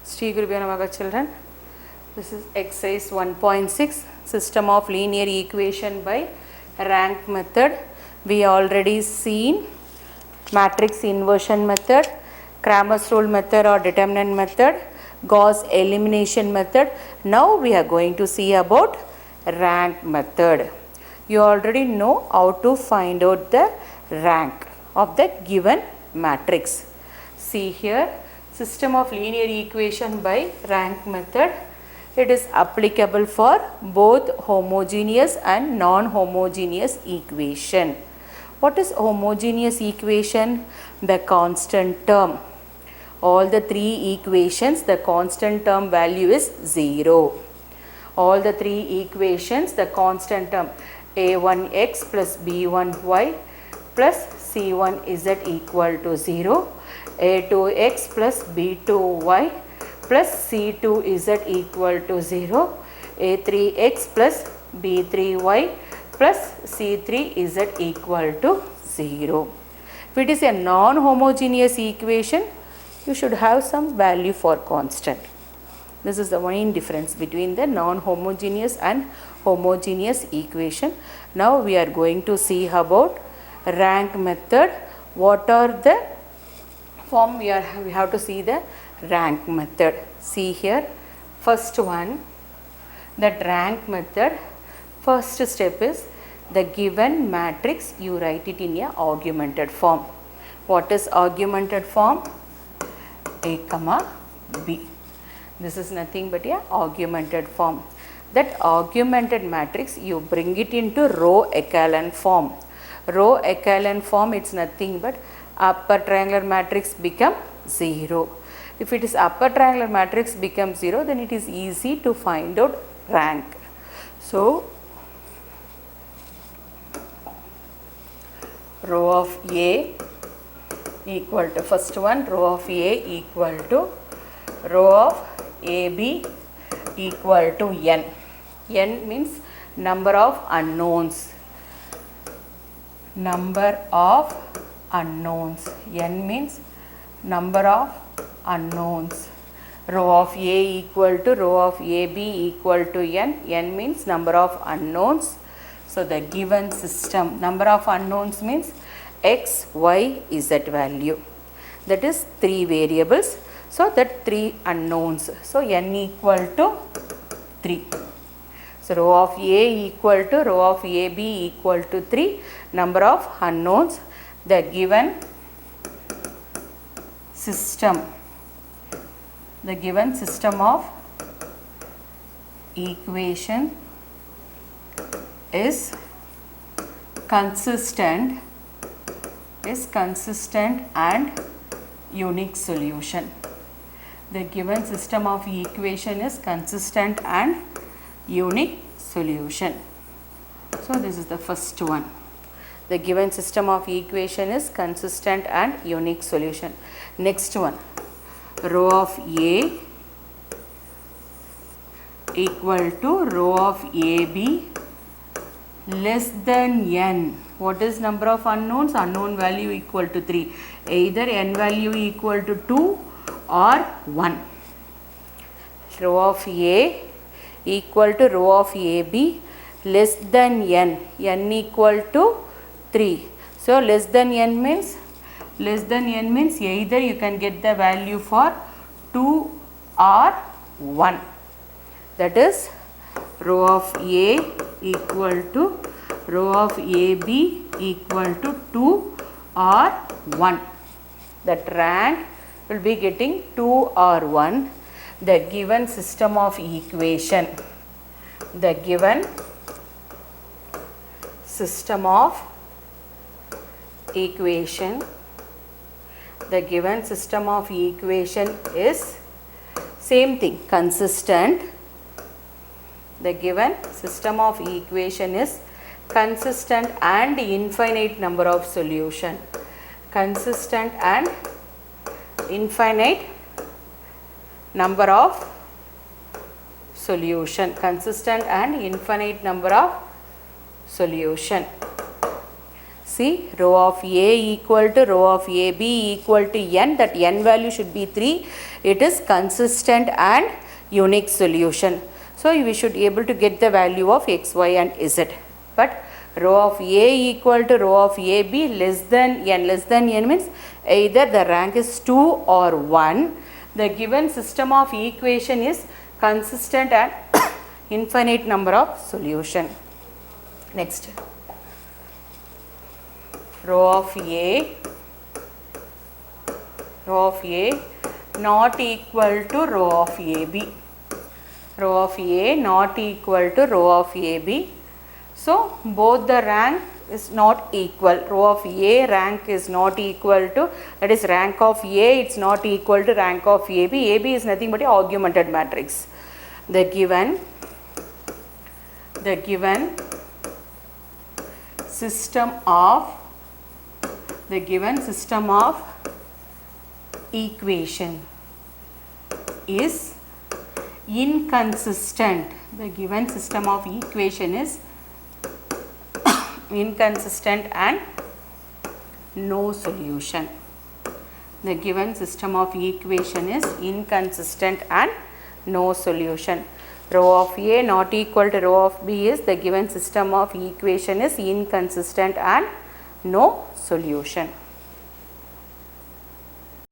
Shri Gurubhyo Namaha children. This is exercise 1.6 system of linear equation by rank method. We already seen matrix inversion method, Cramer's rule method or determinant method, Gauss elimination method. Now we are going to see about rank method. You already know how to find out the rank of the given matrix. See here, system of linear equation by rank method. It is applicable for both homogeneous and non-homogeneous equation. What is homogeneous equation? The constant term. All the three equations, the constant term value is 0. All the three equations, the constant term a1x plus b1y plus c1z equal to 0. a2x plus b2y plus c2z equal to 0. a3x plus b3y plus c3z equal to 0. If it is a non-homogeneous equation, you should have some value for constant. This is the main difference between the non-homogeneous and homogeneous equation. Now we are going to see about rank method. What are the form we have to see the rank method. See here, first one, that rank method, first step is the given matrix, you write it in a augmented form. What is augmented form? A comma B. This is nothing but a augmented form. That augmented matrix, you bring it into row echelon form. Row echelon form, it's nothing but upper triangular matrix become 0. If it is upper triangular matrix becomes 0, then it is easy to find out rank. So, row of A equal to, first one, row of A equal to row of AB equal to n. N means number of unknowns. Number of unknowns. N means number of unknowns. Row of A equal to row of AB equal to n. N means number of unknowns. So the given system, number of unknowns means x, y, z value. That is 3 variables. So that 3 unknowns. So n equal to 3. So row of A equal to row of AB equal to 3. Number of unknowns. The given system. The given system of equation is consistent and unique solution. The given system of equation is consistent and unique solution. So this is the first one. The given system of equation is consistent and unique solution. Next one, row of A equal to row of AB less than n. What is number of unknowns? Unknown value equal to 3. Either n value equal to 2 or 1. Row of A equal to row of AB less than n. N equal to 3. So less than n means either you can get the value for 2 or 1. That is row of A equal to row of AB equal to 2 or 1. That rank will be getting 2 or 1. The given system of equation. The given system of equation. The given system of equation is same thing, consistent. The given system of equation is consistent and infinite number of solution. Consistent and infinite number of solution. Consistent and infinite number of solution. see, rho of A equal to rho of AB equal to n, that n value should be 3. It is consistent and unique solution. So we should be able to get the value of x, y and z. But rho of A equal to rho of AB less than n means either the rank is 2 or 1. The given system of equation is consistent and infinite number of solution. Next, rho of A not equal to rho of AB. Rho of A not equal to rho of AB. So both the rank is not equal. Rho of A rank is not equal to, that is rank of A, it's not equal to rank of AB. AB is nothing but a augmented matrix. The given system of equation is inconsistent. The given system of equation is inconsistent and no solution. The given system of equation is inconsistent and no solution. Rho of A not equal to rho of B is the given system of equation is inconsistent and no solution.